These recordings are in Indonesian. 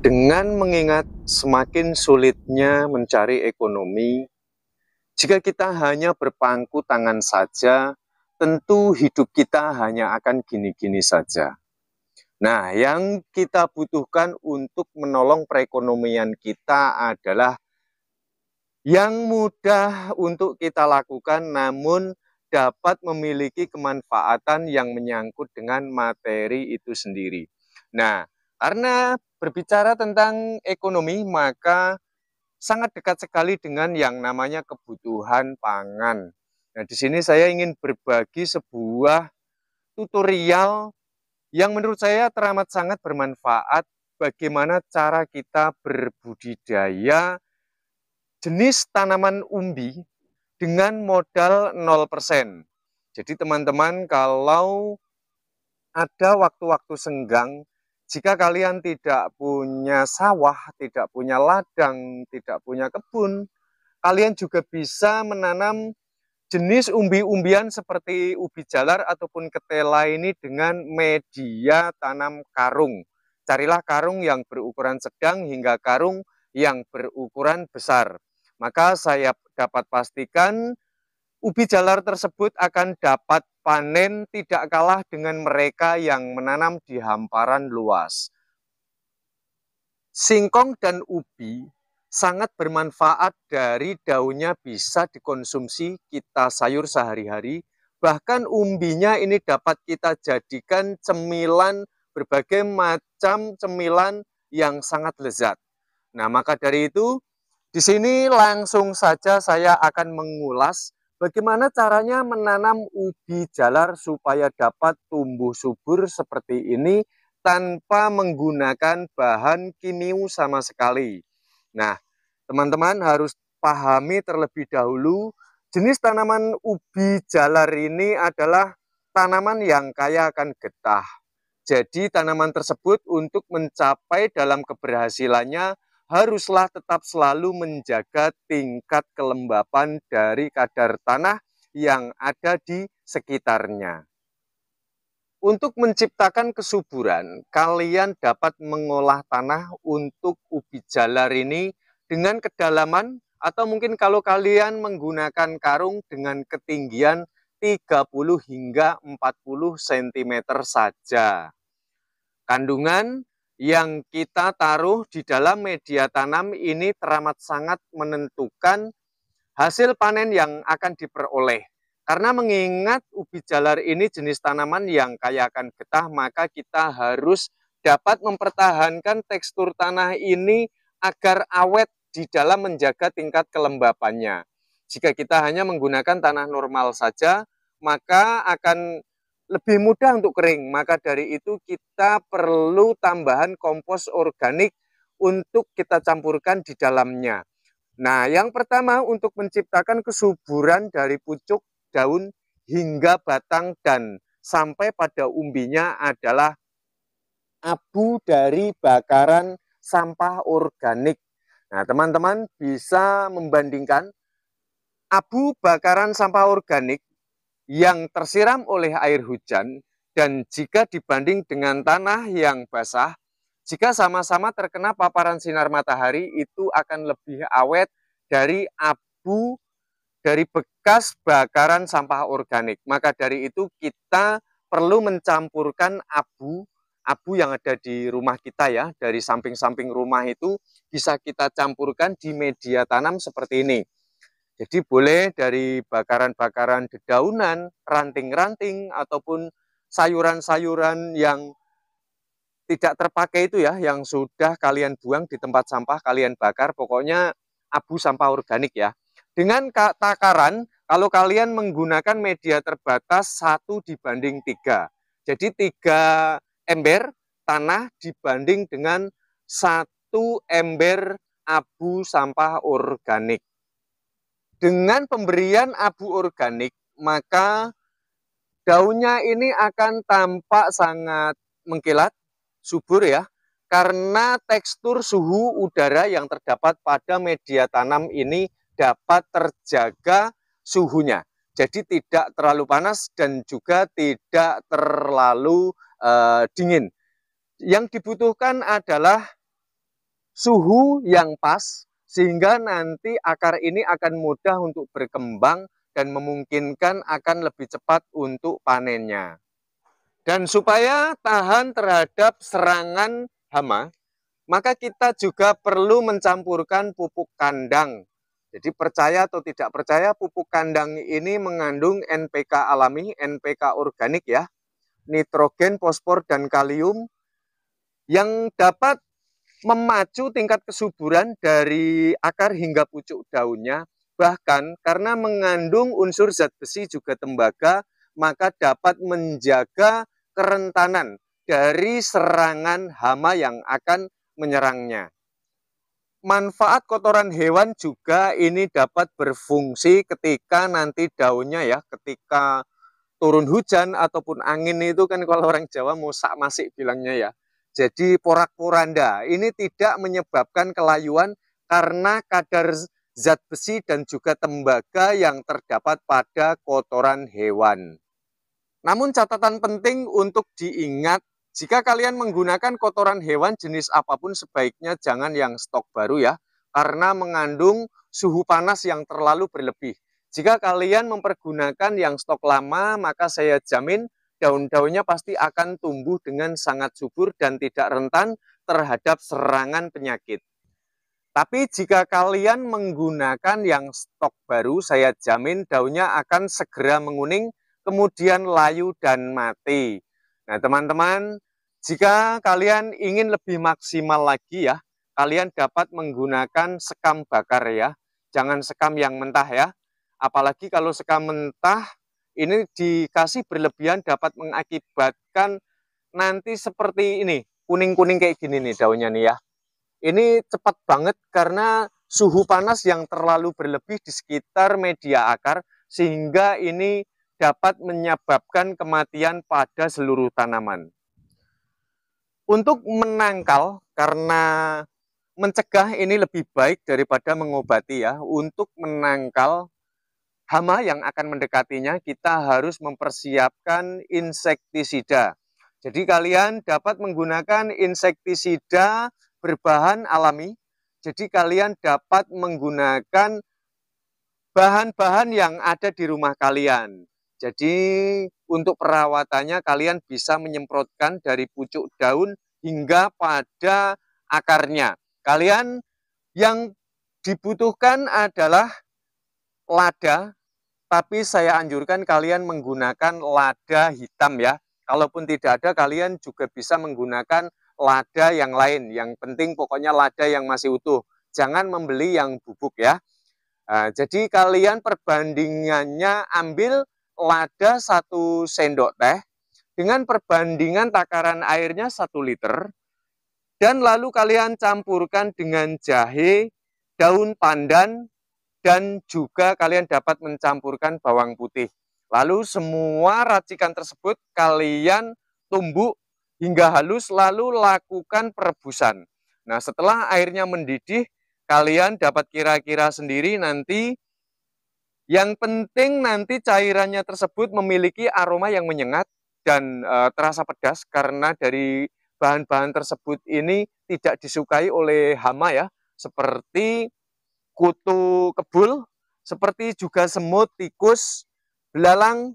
Dengan mengingat semakin sulitnya mencari ekonomi, jika kita hanya berpangku tangan saja, tentu hidup kita hanya akan gini-gini saja. Nah, yang kita butuhkan untuk menolong perekonomian kita adalah yang mudah untuk kita lakukan, namun dapat memiliki kemanfaatan yang menyangkut dengan materi itu sendiri. Nah, karena berbicara tentang ekonomi, maka sangat dekat sekali dengan yang namanya kebutuhan pangan. Nah, di sini saya ingin berbagi sebuah tutorial yang menurut saya teramat sangat bermanfaat bagaimana cara kita berbudidaya jenis tanaman umbi dengan modal 0%. Jadi teman-teman, kalau ada waktu-waktu senggang, jika kalian tidak punya sawah, tidak punya ladang, tidak punya kebun, kalian juga bisa menanam jenis umbi-umbian seperti ubi jalar ataupun ketela ini dengan media tanam karung. Carilah karung yang berukuran sedang hingga karung yang berukuran besar. Maka saya dapat pastikan ubi jalar tersebut akan dapat panen tidak kalah dengan mereka yang menanam di hamparan luas. Singkong dan ubi sangat bermanfaat, dari daunnya bisa dikonsumsi kita sayur sehari-hari. Bahkan umbinya ini dapat kita jadikan cemilan, berbagai macam cemilan yang sangat lezat. Nah, maka dari itu, di sini langsung saja saya akan mengulas bagaimana caranya menanam ubi jalar supaya dapat tumbuh subur seperti ini tanpa menggunakan bahan kimia sama sekali. Nah, teman-teman harus pahami terlebih dahulu, jenis tanaman ubi jalar ini adalah tanaman yang kaya akan getah. Jadi tanaman tersebut untuk mencapai dalam keberhasilannya haruslah tetap selalu menjaga tingkat kelembapan dari kadar tanah yang ada di sekitarnya. Untuk menciptakan kesuburan, kalian dapat mengolah tanah untuk ubi jalar ini dengan kedalaman, atau mungkin kalau kalian menggunakan karung dengan ketinggian 30 hingga 40 cm saja. Kandungan yang kita taruh di dalam media tanam ini teramat sangat menentukan hasil panen yang akan diperoleh. Karena mengingat ubi jalar ini jenis tanaman yang kaya akan getah, maka kita harus dapat mempertahankan tekstur tanah ini agar awet di dalam menjaga tingkat kelembapannya. Jika kita hanya menggunakan tanah normal saja, maka akan lebih mudah untuk kering. Maka dari itu kita perlu tambahan kompos organik untuk kita campurkan di dalamnya. Nah, yang pertama untuk menciptakan kesuburan dari pucuk, daun, hingga batang dan sampai pada umbinya adalah abu dari bakaran sampah organik. Nah, teman-teman bisa membandingkan abu bakaran sampah organik yang tersiram oleh air hujan, dan jika dibanding dengan tanah yang basah, jika sama-sama terkena paparan sinar matahari, itu akan lebih awet dari abu dari bekas bakaran sampah organik. Maka dari itu kita perlu mencampurkan abu yang ada di rumah kita ya, dari samping-samping rumah itu bisa kita campurkan di media tanam seperti ini. Jadi boleh dari bakaran-bakaran dedaunan, ranting-ranting, ataupun sayuran-sayuran yang tidak terpakai itu ya, yang sudah kalian buang di tempat sampah, kalian bakar, pokoknya abu sampah organik ya. Dengan takaran, kalau kalian menggunakan media terbatas 1:3. Jadi 3 ember tanah dibanding dengan 1 ember abu sampah organik. Dengan pemberian abu organik, maka daunnya ini akan tampak sangat mengkilat, subur ya, karena tekstur suhu udara yang terdapat pada media tanam ini dapat terjaga suhunya. Jadi tidak terlalu panas dan juga tidak terlalu dingin. Yang dibutuhkan adalah suhu yang pas, sehingga nanti akar ini akan mudah untuk berkembang dan memungkinkan akan lebih cepat untuk panennya. Dan supaya tahan terhadap serangan hama, maka kita juga perlu mencampurkan pupuk kandang. Jadi percaya atau tidak percaya, pupuk kandang ini mengandung NPK alami, NPK organik ya, nitrogen, fosfor, dan kalium yang dapat memacu tingkat kesuburan dari akar hingga pucuk daunnya. Bahkan karena mengandung unsur zat besi juga tembaga, maka dapat menjaga kerentanan dari serangan hama yang akan menyerangnya. Manfaat kotoran hewan juga ini dapat berfungsi ketika nanti daunnya ya, ketika turun hujan ataupun angin itu kan kalau orang Jawa mosak masik bilangnya ya. Jadi porak-poranda ini tidak menyebabkan kelayuan karena kadar zat besi dan juga tembaga yang terdapat pada kotoran hewan. Namun catatan penting untuk diingat, jika kalian menggunakan kotoran hewan jenis apapun sebaiknya jangan yang stok baru ya, karena mengandung suhu panas yang terlalu berlebih. Jika kalian mempergunakan yang stok lama, maka saya jamin daun-daunnya pasti akan tumbuh dengan sangat subur dan tidak rentan terhadap serangan penyakit. Tapi jika kalian menggunakan yang stok baru, saya jamin daunnya akan segera menguning, kemudian layu dan mati. Nah teman-teman, jika kalian ingin lebih maksimal lagi ya, kalian dapat menggunakan sekam bakar ya. Jangan sekam yang mentah ya. Apalagi kalau sekam mentah, ini dikasih berlebihan dapat mengakibatkan nanti seperti ini, kuning-kuning kayak gini nih daunnya nih ya. Ini cepat banget karena suhu panas yang terlalu berlebih di sekitar media akar, sehingga ini dapat menyebabkan kematian pada seluruh tanaman. Untuk menangkal, karena mencegah ini lebih baik daripada mengobati ya. Untuk menangkal hama yang akan mendekatinya, kita harus mempersiapkan insektisida. Jadi kalian dapat menggunakan insektisida berbahan alami. Jadi kalian dapat menggunakan bahan-bahan yang ada di rumah kalian. Jadi untuk perawatannya kalian bisa menyemprotkan dari pucuk daun hingga pada akarnya. Kalian yang dibutuhkan adalah lada, tapi saya anjurkan kalian menggunakan lada hitam ya. Kalaupun tidak ada, kalian juga bisa menggunakan lada yang lain. Yang penting pokoknya lada yang masih utuh. Jangan membeli yang bubuk ya. Nah, jadi kalian perbandingannya ambil lada 1 sendok teh dengan perbandingan takaran airnya 1 liter. Dan lalu kalian campurkan dengan jahe, daun pandan, dan juga kalian dapat mencampurkan bawang putih. Lalu semua racikan tersebut kalian tumbuk hingga halus, lalu lakukan perebusan. Nah setelah airnya mendidih, kalian dapat kira-kira sendiri nanti. Yang penting nanti cairannya tersebut memiliki aroma yang menyengat dan terasa pedas, karena dari bahan-bahan tersebut ini tidak disukai oleh hama ya, seperti kutu kebul, seperti juga semut, tikus, belalang,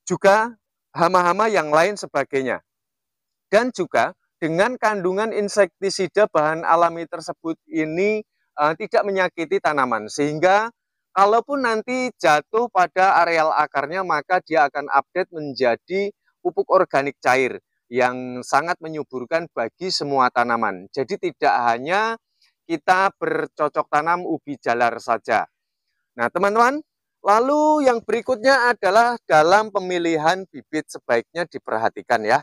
juga hama-hama yang lain sebagainya. Dan juga dengan kandungan insektisida bahan alami tersebut ini tidak menyakiti tanaman, sehingga kalaupun nanti jatuh pada areal akarnya, maka dia akan update menjadi pupuk organik cair yang sangat menyuburkan bagi semua tanaman. Jadi tidak hanya kita bercocok tanam ubi jalar saja. Nah teman-teman, lalu yang berikutnya adalah dalam pemilihan bibit sebaiknya diperhatikan ya.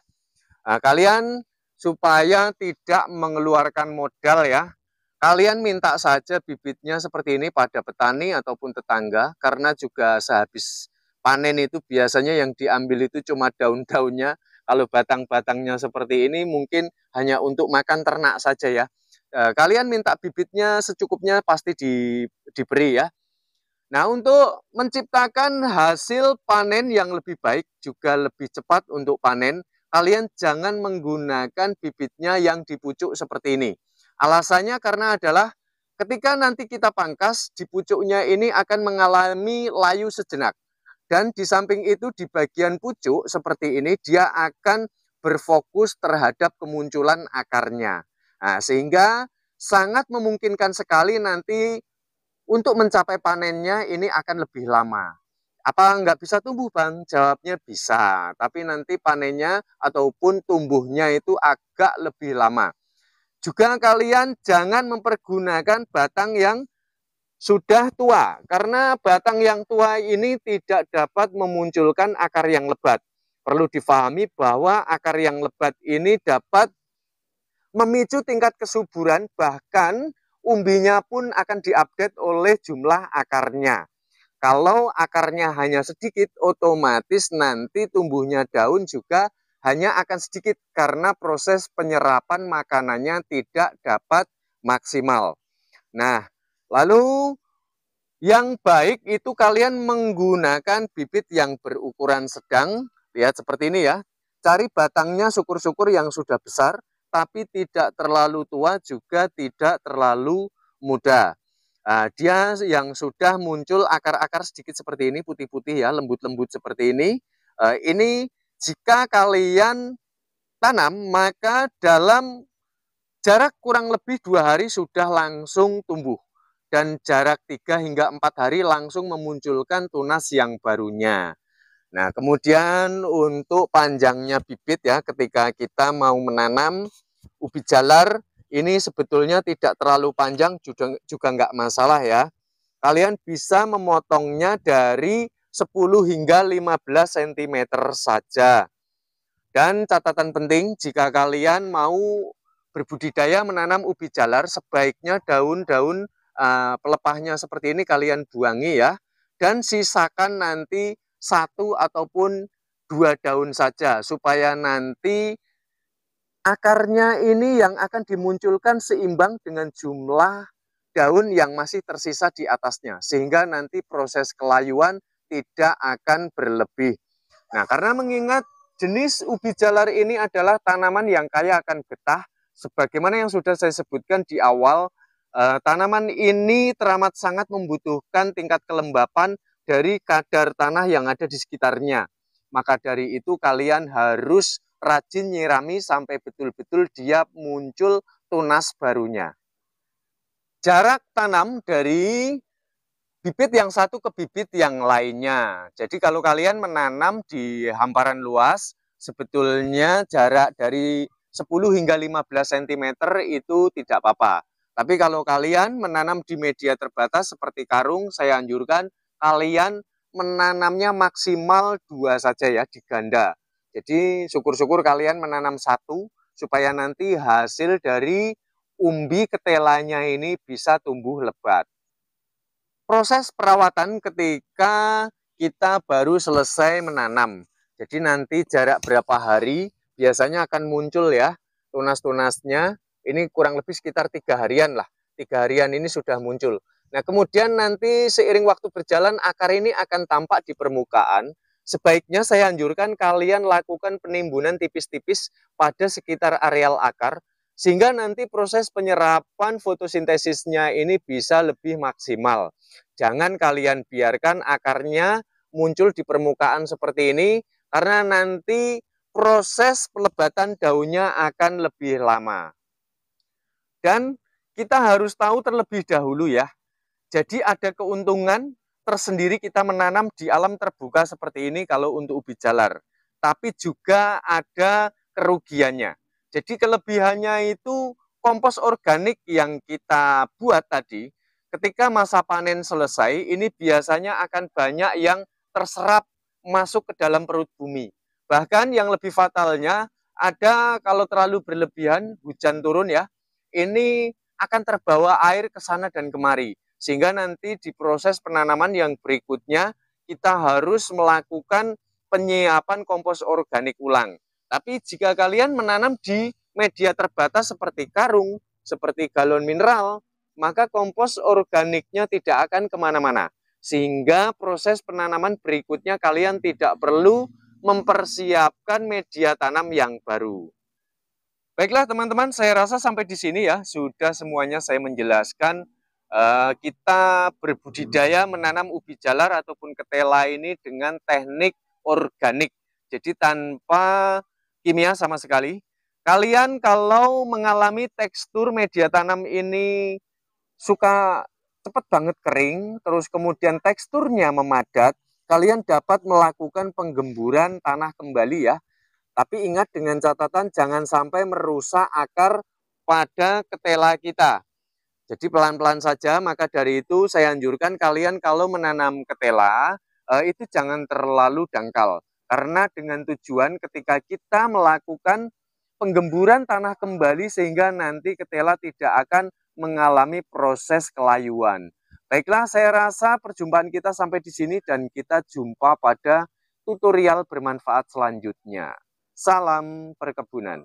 Nah, kalian supaya tidak mengeluarkan modal ya, kalian minta saja bibitnya seperti ini pada petani ataupun tetangga, karena juga sehabis panen itu biasanya yang diambil itu cuma daun-daunnya. Kalau batang-batangnya seperti ini mungkin hanya untuk makan ternak saja ya. Kalian minta bibitnya secukupnya pasti diberi ya. Nah, untuk menciptakan hasil panen yang lebih baik, juga lebih cepat untuk panen, kalian jangan menggunakan bibitnya yang di pucuk seperti ini. Alasannya karena adalah ketika nanti kita pangkas, di pucuknya ini akan mengalami layu sejenak. Dan di samping itu di bagian pucuk seperti ini dia akan berfokus terhadap kemunculan akarnya. Nah, sehingga sangat memungkinkan sekali nanti untuk mencapai panennya ini akan lebih lama. Apa nggak bisa tumbuh, Bang? Jawabnya bisa, tapi nanti panennya ataupun tumbuhnya itu agak lebih lama. Juga kalian jangan mempergunakan batang yang sudah tua, karena batang yang tua ini tidak dapat memunculkan akar yang lebat. Perlu difahami bahwa akar yang lebat ini dapat memicu tingkat kesuburan, bahkan umbinya pun akan diupdate oleh jumlah akarnya. Kalau akarnya hanya sedikit, otomatis nanti tumbuhnya daun juga hanya akan sedikit karena proses penyerapan makanannya tidak dapat maksimal. Nah, lalu yang baik itu kalian menggunakan bibit yang berukuran sedang. Lihat seperti ini ya. Cari batangnya syukur-syukur yang sudah besar, tapi tidak terlalu tua juga tidak terlalu muda. Nah, dia yang sudah muncul akar-akar sedikit seperti ini, putih-putih ya, lembut-lembut seperti ini. Ini jika kalian tanam, maka dalam jarak kurang lebih 2 hari sudah langsung tumbuh. Dan jarak 3 hingga 4 hari langsung memunculkan tunas yang barunya. Nah, kemudian untuk panjangnya bibit ya, ketika kita mau menanam ubi jalar, ini sebetulnya tidak terlalu panjang, juga nggak masalah ya. Kalian bisa memotongnya dari 10 hingga 15 cm saja. Dan catatan penting, jika kalian mau berbudidaya menanam ubi jalar, sebaiknya daun-daun pelepahnya seperti ini kalian buangi ya. Dan sisakan nanti 1 ataupun 2 daun saja, supaya nanti akarnya ini yang akan dimunculkan seimbang dengan jumlah daun yang masih tersisa di atasnya. Sehingga nanti proses kelayuan tidak akan berlebih. Nah, karena mengingat jenis ubi jalar ini adalah tanaman yang kaya akan getah, sebagaimana yang sudah saya sebutkan di awal, tanaman ini teramat sangat membutuhkan tingkat kelembapan dari kadar tanah yang ada di sekitarnya. Maka dari itu kalian harus rajin nyirami sampai betul-betul dia muncul tunas barunya. Jarak tanam dari bibit yang satu ke bibit yang lainnya. Jadi kalau kalian menanam di hamparan luas, sebetulnya jarak dari 10 hingga 15 cm itu tidak apa-apa. Tapi kalau kalian menanam di media terbatas seperti karung, saya anjurkan kalian menanamnya maksimal 2 saja ya, di ganda. Jadi syukur-syukur kalian menanam 1, supaya nanti hasil dari umbi ketelanya ini bisa tumbuh lebat. Proses perawatan ketika kita baru selesai menanam. Jadi nanti jarak berapa hari biasanya akan muncul ya tunas-tunasnya. Ini kurang lebih sekitar 3 harian lah. 3 harian ini sudah muncul. Nah, kemudian nanti seiring waktu berjalan akar ini akan tampak di permukaan. Sebaiknya saya anjurkan kalian lakukan penimbunan tipis-tipis pada sekitar areal akar, sehingga nanti proses penyerapan fotosintesisnya ini bisa lebih maksimal. Jangan kalian biarkan akarnya muncul di permukaan seperti ini, karena nanti proses pelebatan daunnya akan lebih lama. Dan kita harus tahu terlebih dahulu ya, jadi ada keuntungan tersendiri kita menanam di alam terbuka seperti ini kalau untuk ubi jalar. Tapi juga ada kerugiannya. Jadi kelebihannya itu kompos organik yang kita buat tadi, ketika masa panen selesai, ini biasanya akan banyak yang terserap masuk ke dalam perut bumi. Bahkan yang lebih fatalnya, ada kalau terlalu berlebihan, hujan turun ya, ini akan terbawa air ke sana dan kemari. Sehingga nanti di proses penanaman yang berikutnya, kita harus melakukan penyiapan kompos organik ulang. Tapi jika kalian menanam di media terbatas seperti karung, seperti galon mineral, maka kompos organiknya tidak akan kemana-mana. Sehingga proses penanaman berikutnya kalian tidak perlu mempersiapkan media tanam yang baru. Baiklah teman-teman, saya rasa sampai di sini ya, sudah semuanya saya menjelaskan. Kita berbudidaya menanam ubi jalar ataupun ketela ini dengan teknik organik. Jadi tanpa kimia sama sekali. Kalian kalau mengalami tekstur media tanam ini suka cepat banget kering, terus kemudian teksturnya memadat, kalian dapat melakukan penggemburan tanah kembali ya. Tapi ingat dengan catatan jangan sampai merusak akar pada ketela kita. Jadi pelan-pelan saja, maka dari itu saya anjurkan kalian kalau menanam ketela, itu jangan terlalu dangkal. Karena dengan tujuan ketika kita melakukan penggemburan tanah kembali sehingga nanti ketela tidak akan mengalami proses kelayuan. Baiklah, saya rasa perjumpaan kita sampai di sini dan kita jumpa pada tutorial bermanfaat selanjutnya. Salam perkebunan.